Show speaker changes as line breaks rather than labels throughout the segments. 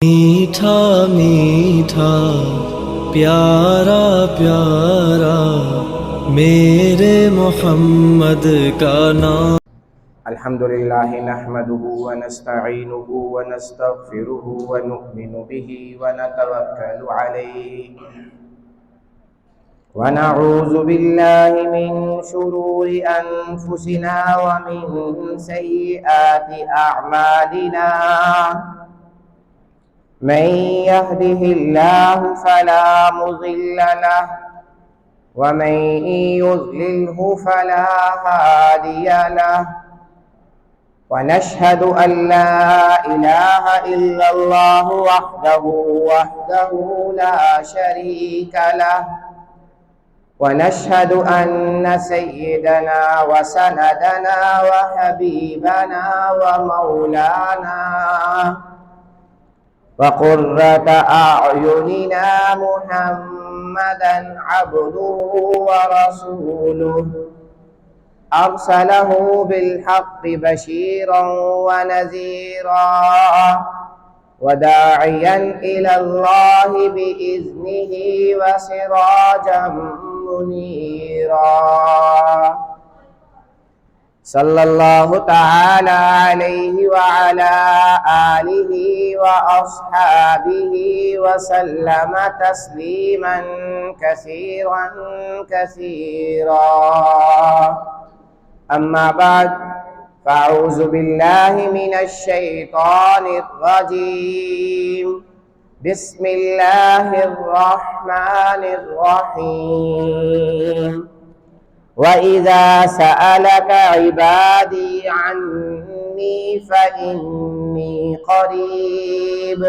میٹھا میٹھا پیارا پیارا میرے محمد کا نام۔
الحمدللہ نحمده ونستعینه ونستغفره ونؤمن به ونتوکل علیہ ونعوذ باللہ من شرور انفسنا ومن سیئات اعمالنا من يهده الله فلا مضل له ومن يضلله فلا هادي له ونشهد أن لا إله إلا الله وحده لا شريك له ونشهد أن سيدنا وسندنا وحبيبنا ومولانا وقرة أعيننا محمدا عبده ورسوله أرسله بالحق بشيرا ونذيرا وداعيا إلى الله بإذنه وسراجا منيرا صلى الله تعالى عليه وعلى آله وأصحابه وسلم تسليما كثيرا كثيرا أما بعد فأعوذ بالله من الشيطان الرجيم بسم الله الرحمن الرحيم وَإِذَا سَأَلَكَ عِبَادِي عَنِّي فَإِنِّي قَرِيبٌ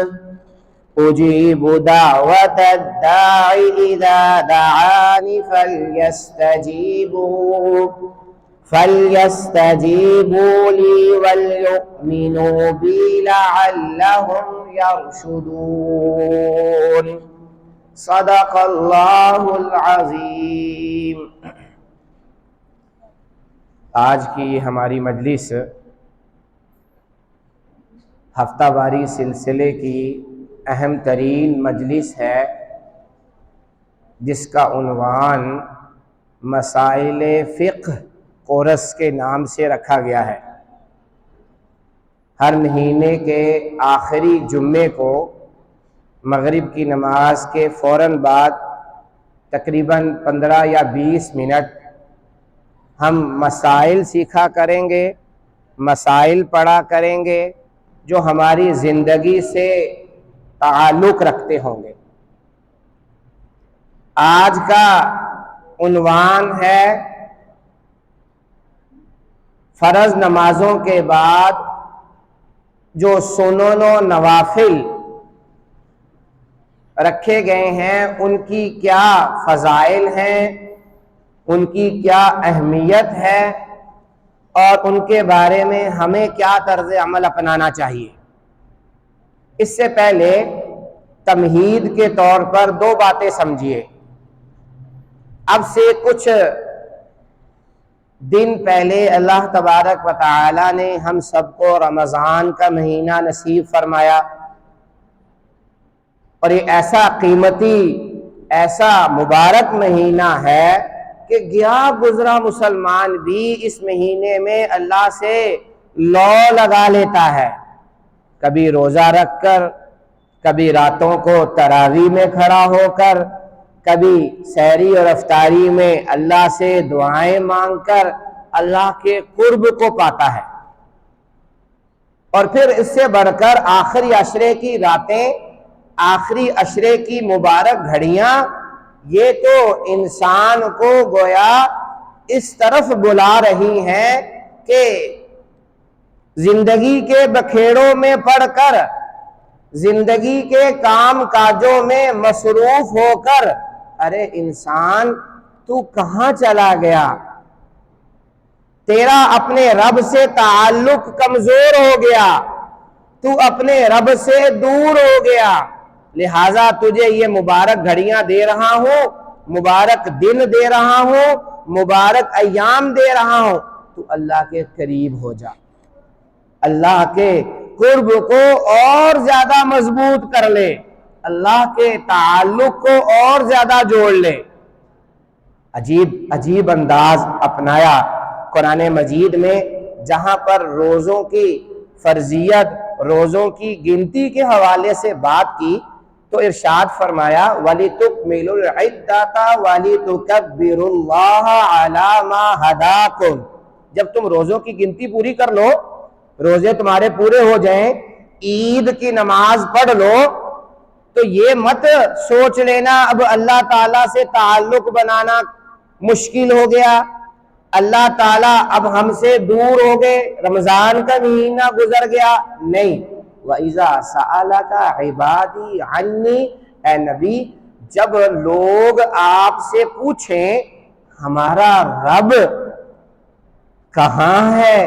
أُجِيبُ دَعْوَةَ الدَّاعِ إِذَا دَعَانِ فَلْيَسْتَجِيبُوا لِي وَلْيُؤْمِنُوا بِي لَعَلَّهُمْ يَرْشُدُونَ صدق اللہ العظیم۔ آج کی ہماری مجلس ہفتہ واری سلسلے کی اہم ترین مجلس ہے، جس کا عنوان مسائل فقہ کورس کے نام سے رکھا گیا ہے۔ ہر مہینے کے آخری جمعے کو مغرب کی نماز کے فوراً بعد تقریباً 15 یا 20 منٹ ہم مسائل سیکھا کریں گے، مسائل پڑھا کریں گے جو ہماری زندگی سے تعلق رکھتے ہوں گے۔ آج کا عنوان ہے فرض نمازوں کے بعد جو سنن و نوافل رکھے گئے ہیں ان کی کیا فضائل ہیں، ان کی کیا اہمیت ہے، اور ان کے بارے میں ہمیں کیا طرز عمل اپنانا چاہیے۔ اس سے پہلے تمہید کے طور پر 2 باتیں سمجھیے۔ اب سے کچھ دن پہلے اللہ تبارک و تعالی نے ہم سب کو رمضان کا مہینہ نصیب فرمایا، اور یہ ایسا قیمتی، ایسا مبارک مہینہ ہے کہ گیا گزرا مسلمان بھی اس مہینے میں اللہ سے لو لگا لیتا ہے، کبھی روزہ رکھ کر، کبھی راتوں کو تراویح میں کھڑا ہو کر، کبھی سحری اور افطاری میں اللہ سے دعائیں مانگ کر اللہ کے قرب کو پاتا ہے۔ اور پھر اس سے بڑھ کر آخری عشرے کی راتیں، آخری عشرے کی مبارک گھڑیاں، یہ تو انسان کو گویا اس طرف بلا رہی ہیں کہ زندگی کے بکھیڑوں میں پڑ کر، زندگی کے کام کاجوں میں مصروف ہو کر، ارے انسان تو کہاں چلا گیا؟ تیرا اپنے رب سے تعلق کمزور ہو گیا، تو اپنے رب سے دور ہو گیا، لہٰذا تجھے یہ مبارک گھڑیاں دے رہا ہوں، مبارک دن دے رہا ہوں، مبارک ایام دے رہا ہوں، تو اللہ کے قریب ہو جا، اللہ کے قرب کو اور زیادہ مضبوط کر لے، اللہ کے تعلق کو اور زیادہ جوڑ لے۔ عجیب انداز اپنایا قرآن مجید میں، جہاں پر روزوں کی فرضیت، روزوں کی گنتی کے حوالے سے بات کی تو ارشاد فرمایا وَلِتُكْمِلُوا الْعِدَّةَ وَلِتُكَبِّرُوا اللَّهَ عَلَى مَا هَدَاكُمْ۔ جب تم روزوں کی گنتی پوری کر لو، روزے تمہارے پورے ہو جائیں، عید کی نماز پڑھ لو، تو یہ مت سوچ لینا اب اللہ تعالیٰ سے تعلق بنانا مشکل ہو گیا، اللہ تعالیٰ اب ہم سے دور ہو گئے، رمضان کا مہینہ گزر گیا۔ نہیں، وَإِذَا سَأَلَكَ عِبَادِي عَنِّي، اے نبی جب لوگ آپ سے پوچھیں ہمارا رب کہاں ہے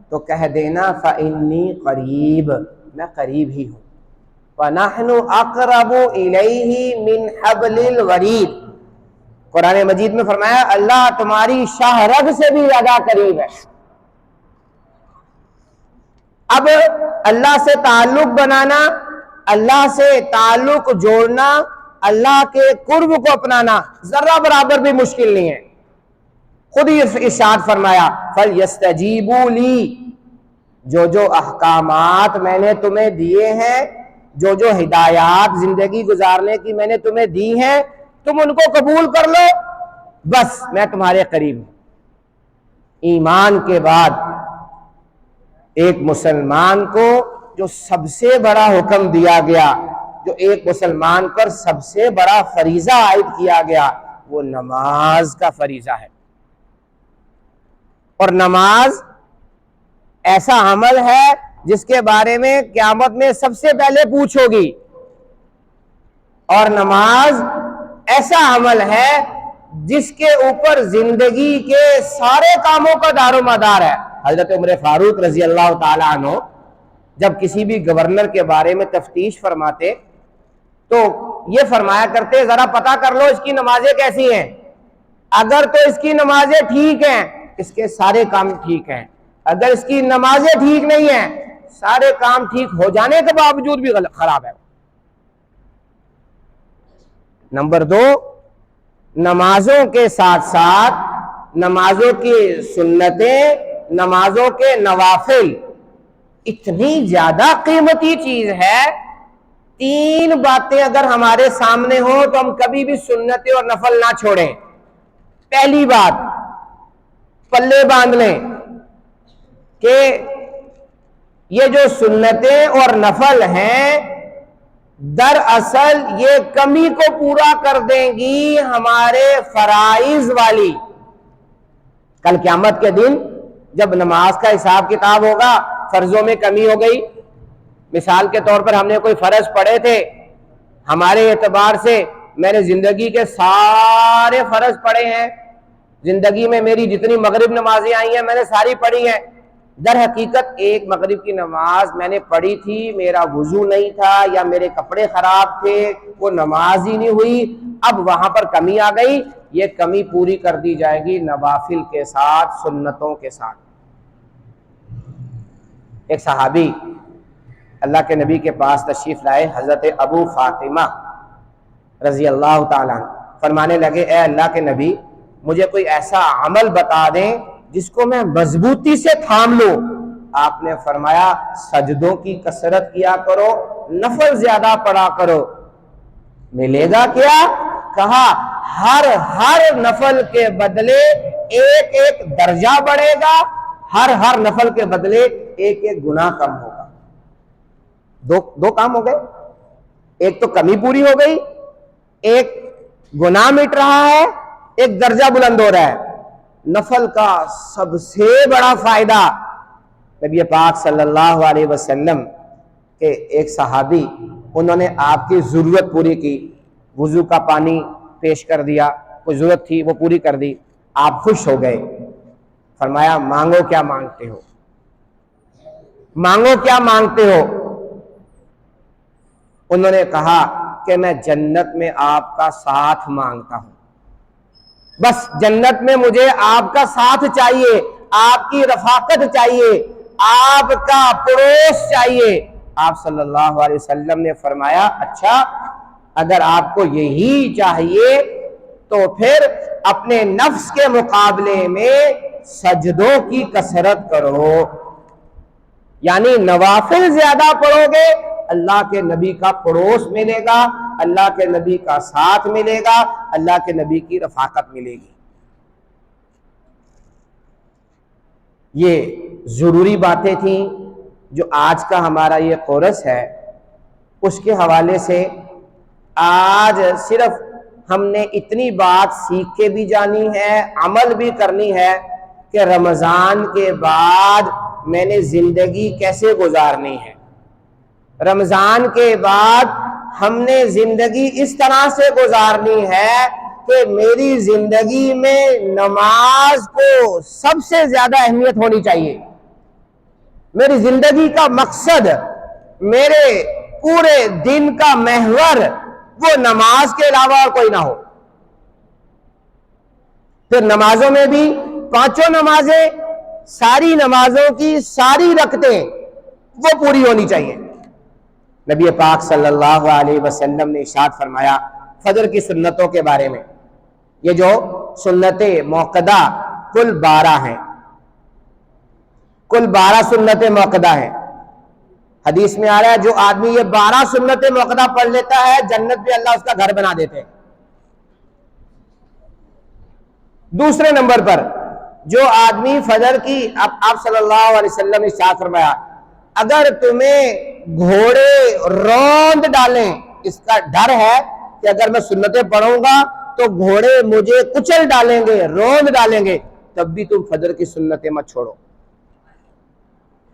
تو کہہ دینا فَإِنِّي قریب، میں قریب ہی ہوں۔ وَنَحْنُ أَقْرَبُ إِلَيْهِ مِنْ حَبْلِ الْوَرِيدِ، قرآن مجید میں فرمایا اللہ تمہاری شاہ رگ سے بھی زیادہ قریب ہے۔ اب اللہ سے تعلق بنانا، اللہ سے تعلق جوڑنا، اللہ کے قرب کو اپنانا ذرہ برابر بھی مشکل نہیں ہے۔ خود ہی ارشاد فرمایا فَلْيَسْتَجِيبُوا لِي، جو احکامات میں نے تمہیں دیے ہیں، جو ہدایات زندگی گزارنے کی میں نے تمہیں دی ہیں، تم ان کو قبول کر لو، بس میں تمہارے قریب ہوں۔ ایمان کے بعد ایک مسلمان کو جو سب سے بڑا حکم دیا گیا، جو ایک مسلمان پر سب سے بڑا فریضہ عائد کیا گیا، وہ نماز کا فریضہ ہے۔ اور نماز ایسا عمل ہے جس کے بارے میں قیامت میں سب سے پہلے پوچھو گی، اور نماز ایسا عمل ہے جس کے اوپر زندگی کے سارے کاموں کا دار و مدار ہے۔ حضرت عمر فاروق رضی اللہ تعالیٰ عنہ جب کسی بھی گورنر کے بارے میں تفتیش فرماتے تو یہ فرمایا کرتے ذرا پتہ کر لو اس کی نمازیں کیسی ہیں، اگر تو اس کی نمازیں ٹھیک ہیں اس کے سارے کام ٹھیک ہیں، اگر اس کی نمازیں ٹھیک نہیں ہیں سارے کام ٹھیک ہو جانے کے باوجود بھی خراب ہے۔ نمبر 2، نمازوں کے ساتھ ساتھ نمازوں کی سنتیں، نمازوں کے نوافل اتنی زیادہ قیمتی چیز ہے، 3 باتیں اگر ہمارے سامنے ہوں تو ہم کبھی بھی سنتیں اور نفل نہ چھوڑیں۔ پہلی بات پلے باندھ لیں کہ یہ جو سنتیں اور نفل ہیں دراصل یہ کمی کو پورا کر دیں گی ہمارے فرائض والی۔ کل قیامت کے دن جب نماز کا حساب کتاب ہوگا، فرضوں میں کمی ہو گئی، مثال کے طور پر ہم نے کوئی فرض پڑھے تھے، ہمارے اعتبار سے میں نے زندگی کے سارے فرض پڑھے ہیں، زندگی میں میری جتنی مغرب نمازیں آئی ہیں میں نے ساری پڑھی ہیں، در حقیقت ایک مغرب کی نماز میں نے پڑھی تھی، میرا وضو نہیں تھا یا میرے کپڑے خراب تھے، وہ نماز ہی نہیں ہوئی، اب وہاں پر کمی آ گئی، یہ کمی پوری کر دی جائے گی نوافل کے ساتھ، سنتوں کے ساتھ۔ ایک صحابی اللہ کے نبی کے پاس تشریف لائے، حضرت ابو فاطمہ رضی اللہ تعالیٰ عنہ، فرمانے لگے اے اللہ کے نبی مجھے کوئی ایسا عمل بتا دیں جس کو میں مضبوطی سے تھام لوں۔ آپ نے فرمایا سجدوں کی کثرت کیا کرو، نفل زیادہ پڑھا کرو۔ ملے گا کیا؟ کہا ہر نفل کے بدلے ایک ایک درجہ بڑھے گا، ہر نفل کے بدلے ایک ایک گناہ کم ہوگا۔ دو کام ہو گئے، ایک تو کمی پوری ہو گئی، ایک گناہ مٹ رہا ہے، ایک درجہ بلند ہو رہا ہے۔ نفل کا سب سے بڑا فائدہ نبی پاک صلی اللہ علیہ وسلم کے ایک صحابی، انہوں نے آپ کی ضرورت پوری کی، وضو کا پانی پیش کر دیا، کوئی ضرورت تھی وہ پوری کر دی، آپ خوش ہو گئے، فرمایا مانگو کیا مانگتے ہو، مانگو کیا مانگتے ہو؟ انہوں نے کہا کہ میں جنت میں آپ کا ساتھ مانگتا ہوں، بس جنت میں مجھے آپ کا ساتھ چاہیے، آپ کی رفاقت چاہیے، آپ کا پڑوس چاہیے۔ آپ صلی اللہ علیہ وسلم نے فرمایا اچھا اگر آپ کو یہی چاہیے تو پھر اپنے نفس کے مقابلے میں سجدوں کی کثرت کرو، یعنی نوافل زیادہ پڑھو گے اللہ کے نبی کا پڑوس ملے گا، اللہ کے نبی کا ساتھ ملے گا، اللہ کے نبی کی رفاقت ملے گی۔ یہ ضروری باتیں تھیں جو آج کا ہمارا یہ کورس ہے، اس کے حوالے سے آج صرف ہم نے اتنی بات سیکھ کے بھی جانی ہے، عمل بھی کرنی ہے کہ رمضان کے بعد میں نے زندگی کیسے گزارنی ہے۔ رمضان کے بعد ہم نے زندگی اس طرح سے گزارنی ہے کہ میری زندگی میں نماز کو سب سے زیادہ اہمیت ہونی چاہیے۔ میری زندگی کا مقصد، میرے پورے دن کا محور وہ نماز کے علاوہ اور کوئی نہ ہو۔ پھر نمازوں میں بھی پانچوں نمازیں، ساری نمازوں کی ساری رکعتیں وہ پوری ہونی چاہیے۔ نبی پاک صلی اللہ علیہ وسلم نے ارشاد فرمایا فجر کی سنتوں کے بارے میں، یہ جو سنت موقدہ کل 12 ہیں، کل 12 سنت موقدہ ہیں۔ حدیث میں آ رہا ہے جو آدمی یہ 12 سنت موقدہ پڑھ لیتا ہے جنت پہ اللہ اس کا گھر بنا دیتے ہیں۔ دوسرے نمبر پر جو آدمی فجر کی، آپ صلی اللہ علیہ وسلم نے ارشاد فرمایا اگر تمہیں گھوڑے روند ڈالیں، اس کا ڈر ہے کہ اگر میں سنتیں پڑھوں گا تو گھوڑے مجھے کچل ڈالیں گے، روند ڈالیں گے، تب بھی تم فجر کی سنتیں مت چھوڑو۔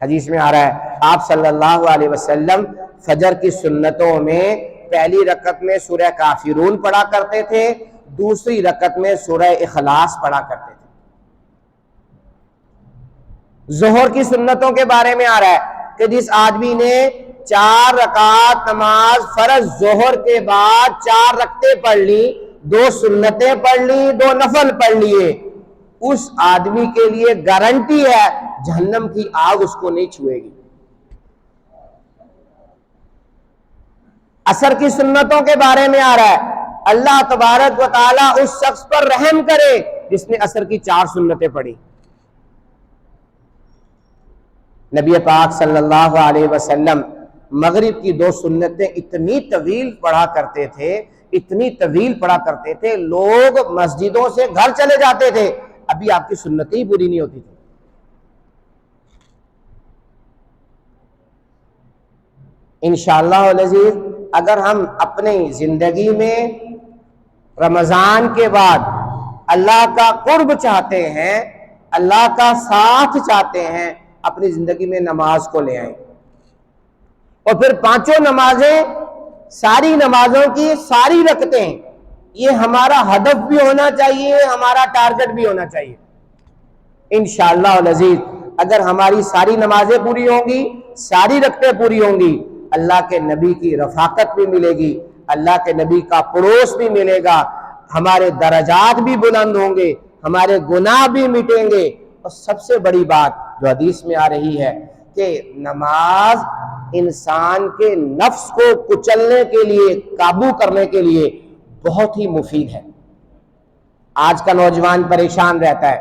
حدیث میں آ رہا ہے آپ صلی اللہ علیہ وسلم فجر کی سنتوں میں پہلی رکعت میں سورہ کافرون پڑھا کرتے تھے، دوسری رکعت میں سورہ اخلاص پڑھا کرتے تھے۔ ظہر کی سنتوں کے بارے میں آ رہا ہے کہ جس آدمی نے 4 رکعت نماز فرض ظہر کے بعد 4 رکعتیں پڑھ لی، 2 سنتیں پڑھ لی، 2 نفل پڑھ لیے، اس آدمی کے لیے گارنٹی ہے جہنم کی آگ اس کو نہیں چھوئے گی۔ عصر کی سنتوں کے بارے میں آ رہا ہے اللہ تبارک و تعالیٰ اس شخص پر رحم کرے جس نے عصر کی 4 سنتیں پڑھی۔ نبی پاک صلی اللہ علیہ وسلم مغرب کی 2 سنتیں اتنی طویل پڑھا کرتے تھے، اتنی طویل پڑھا کرتے تھے، لوگ مسجدوں سے گھر چلے جاتے تھے، ابھی آپ کی سنتیں ہی پوری نہیں ہوتی تھی۔ انشاءاللہ العزیز اگر ہم اپنی زندگی میں رمضان کے بعد اللہ کا قرب چاہتے ہیں، اللہ کا ساتھ چاہتے ہیں، اپنی زندگی میں نماز کو لے آئیں، اور پھر 5 نمازیں، ساری نمازوں کی ساری رکعتیں، یہ ہمارا ہدف بھی ہونا چاہیے، ہمارا ٹارگٹ بھی ہونا چاہیے۔ انشاءاللہ العزیز اگر ہماری ساری نمازیں پوری ہوں گی، ساری رکعتیں پوری ہوں گی، اللہ کے نبی کی رفاقت بھی ملے گی، اللہ کے نبی کا پڑوس بھی ملے گا، ہمارے درجات بھی بلند ہوں گے، ہمارے گناہ بھی مٹیں گے، اور سب سے بڑی بات جو حدیث میں آ رہی ہے کہ نماز انسان کے نفس کو کچلنے کے لیے، قابو کرنے کے لیے بہت ہی مفید ہے۔ آج کا نوجوان پریشان رہتا ہے،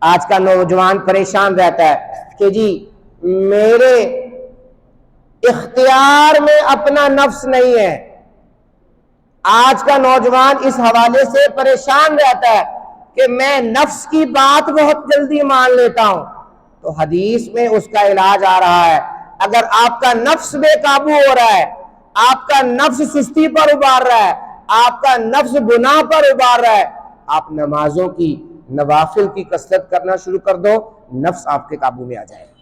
آج کا نوجوان پریشان رہتا ہے کہ جی میرے اختیار میں اپنا نفس نہیں ہے۔ آج کا نوجوان اس حوالے سے پریشان رہتا ہے کہ میں نفس کی بات بہت جلدی مان لیتا ہوں، تو حدیث میں اس کا علاج آ رہا ہے اگر آپ کا نفس بے قابو ہو رہا ہے، آپ کا نفس سستی پر ابھار رہا ہے، آپ کا نفس گناہ پر ابھار رہا ہے، آپ نمازوں کی، نوافل کی کثرت کرنا شروع کر دو، نفس آپ کے قابو میں آ جائے گا۔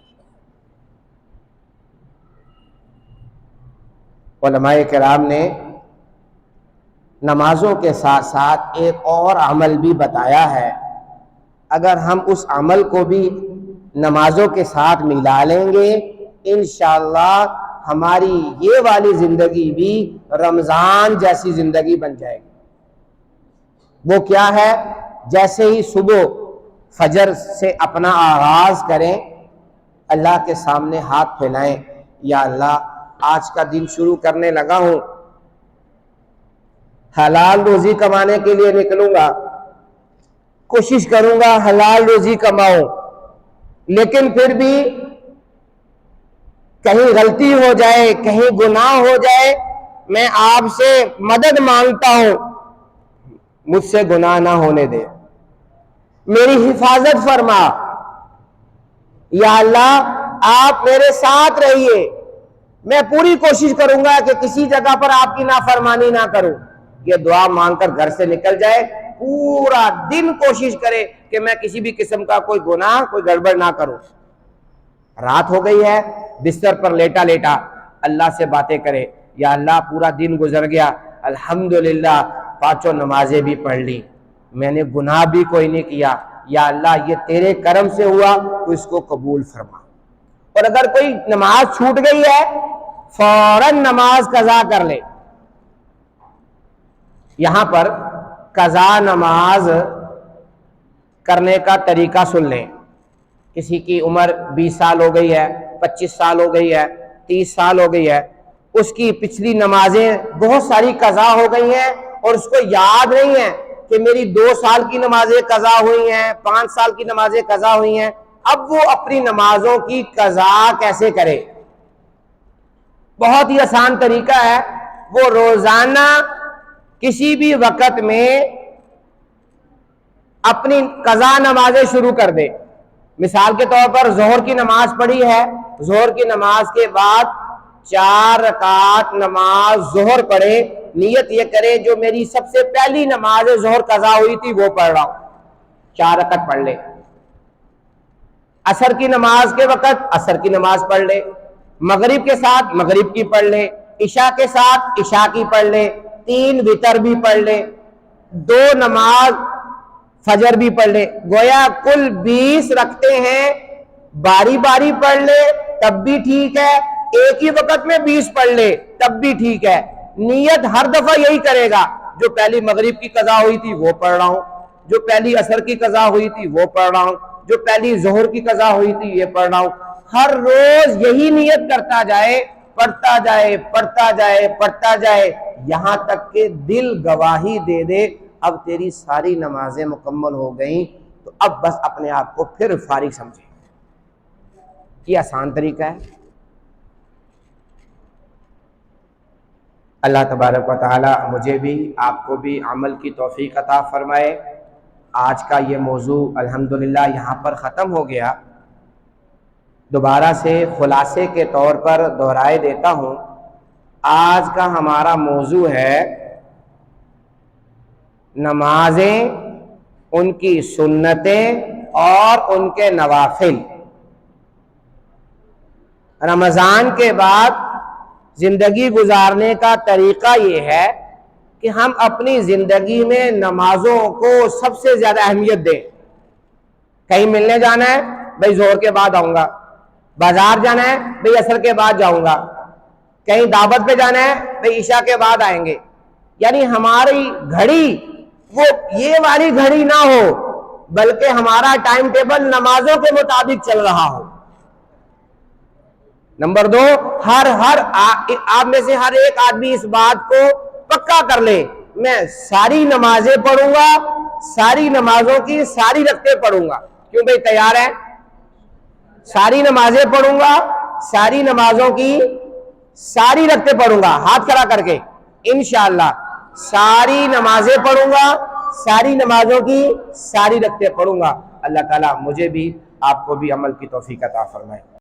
علماء کرام نے نمازوں کے ساتھ ساتھ ایک اور عمل بھی بتایا ہے، اگر ہم اس عمل کو بھی نمازوں کے ساتھ ملا لیں گے انشاءاللہ ہماری یہ والی زندگی بھی رمضان جیسی زندگی بن جائے گی۔ وہ کیا ہے؟ جیسے ہی صبح فجر سے اپنا آغاز کریں، اللہ کے سامنے ہاتھ پھیلائیں، یا اللہ آج کا دن شروع کرنے لگا ہوں، حلال روزی کمانے کے لیے نکلوں گا، کوشش کروں گا حلال روزی کماؤں، لیکن پھر بھی کہیں غلطی ہو جائے، کہیں گناہ ہو جائے، میں آپ سے مدد مانگتا ہوں، مجھ سے گناہ نہ ہونے دے، میری حفاظت فرما، یا اللہ آپ میرے ساتھ رہیے، میں پوری کوشش کروں گا کہ کسی جگہ پر آپ کی نافرمانی نہ کروں۔ یہ دعا مانگ کر گھر سے نکل جائے، پورا دن کوشش کرے کہ میں کسی بھی قسم کا کوئی گناہ، کوئی گڑبڑ نہ کروں۔ رات ہو گئی ہے، بستر پر لیٹا لیٹا اللہ سے باتیں کرے، یا اللہ پورا دن گزر گیا، الحمدللہ 5 نمازیں بھی پڑھ لی، میں نے گناہ بھی کوئی نہیں کیا، یا اللہ یہ تیرے کرم سے ہوا تو اس کو قبول فرما۔ اور اگر کوئی نماز چھوٹ گئی ہے، فوراً نماز قضا کر لے۔ یہاں پر قضا نماز کرنے کا طریقہ سن لیں۔ کسی کی عمر 20 سال ہو گئی ہے، 25 سال ہو گئی ہے، 30 سال ہو گئی ہے، اس کی پچھلی نمازیں بہت ساری قضا ہو گئی ہیں اور اس کو یاد نہیں ہے کہ میری 2 سال کی نمازیں قضا ہوئی ہیں، 5 سال کی نمازیں قضا ہوئی ہیں، اب وہ اپنی نمازوں کی قضا کیسے کرے؟ بہت ہی آسان طریقہ ہے، وہ روزانہ کسی بھی وقت میں اپنی قضا نمازیں شروع کر دے۔ مثال کے طور پر ظہر کی نماز پڑھی ہے، ظہر کی نماز کے بعد 4 رکعت نماز ظہر پڑھے، نیت یہ کرے جو میری سب سے پہلی نماز ظہر قضا ہوئی تھی وہ پڑھ رہا ہوں، 4 رکعت پڑھ لے۔ عصر کی نماز کے وقت عصر کی نماز پڑھ لے، مغرب کے ساتھ مغرب کی پڑھ لے، عشاء کے ساتھ عشاء کی پڑھ لے، 3 وتر بھی پڑھ لے، 2 نماز فجر بھی پڑھ لے، گویا کل 20 رکھتے ہیں، باری باری پڑھ لے تب بھی ٹھیک ہے، ایک ہی وقت میں 20 پڑھ لے تب بھی ٹھیک ہے۔ نیت ہر دفعہ یہی کرے گا، جو پہلی مغرب کی قضا ہوئی تھی وہ پڑھ رہا ہوں، جو پہلی عصر کی قضا ہوئی تھی وہ پڑھ رہا ہوں، جو پہلی ظہر کی قضا ہوئی تھی یہ پڑھ رہا ہوں۔ ہر روز یہی نیت کرتا جائے، پڑھتا جائے، پڑھتا جائے، پڑھتا جائے، یہاں تک کہ دل گواہی دے دے اب تیری ساری نمازیں مکمل ہو گئیں، تو اب بس اپنے آپ کو پھر فارغ سمجھے۔ یہ آسان طریقہ ہے۔ اللہ تبارک و تعالی مجھے بھی آپ کو بھی عمل کی توفیق عطا فرمائے۔ آج کا یہ موضوع الحمدللہ یہاں پر ختم ہو گیا۔ دوبارہ سے خلاصے کے طور پر دہرائے دیتا ہوں، آج کا ہمارا موضوع ہے نمازیں، ان کی سنتیں اور ان کے نوافل۔ رمضان کے بعد زندگی گزارنے کا طریقہ یہ ہے کہ ہم اپنی زندگی میں نمازوں کو سب سے زیادہ اہمیت دیں۔ کہیں ملنے جانا ہے، بھئی ظہر کے بعد آؤں گا، بازار جانا ہے، بھئی عصر کے بعد جاؤں گا، کہیں دعوت پہ جانا ہے، بھئی عشاء کے بعد آئیں گے۔ یعنی ہماری گھڑی وہ یہ والی گھڑی نہ ہو، بلکہ ہمارا ٹائم ٹیبل نمازوں کے مطابق چل رہا ہو۔ نمبر 2، آپ میں سے ہر ایک آدمی اس بات کو پکا کر لے، میں ساری نمازیں پڑھوں گا، ساری نمازوں کی ساری رکعتیں پڑھوں گا۔ کیوں بھئی تیار ہے؟ ساری نمازیں پڑھوں گا، ساری نمازوں کی ساری رکعتیں پڑھوں گا، ہاتھ کھڑا کر کے انشاءاللہ ساری نمازیں پڑھوں گا، ساری نمازوں کی ساری رکعتیں پڑھوں گا۔ اللہ تعالیٰ مجھے بھی آپ کو بھی عمل کی توفیق عطا فرمائے۔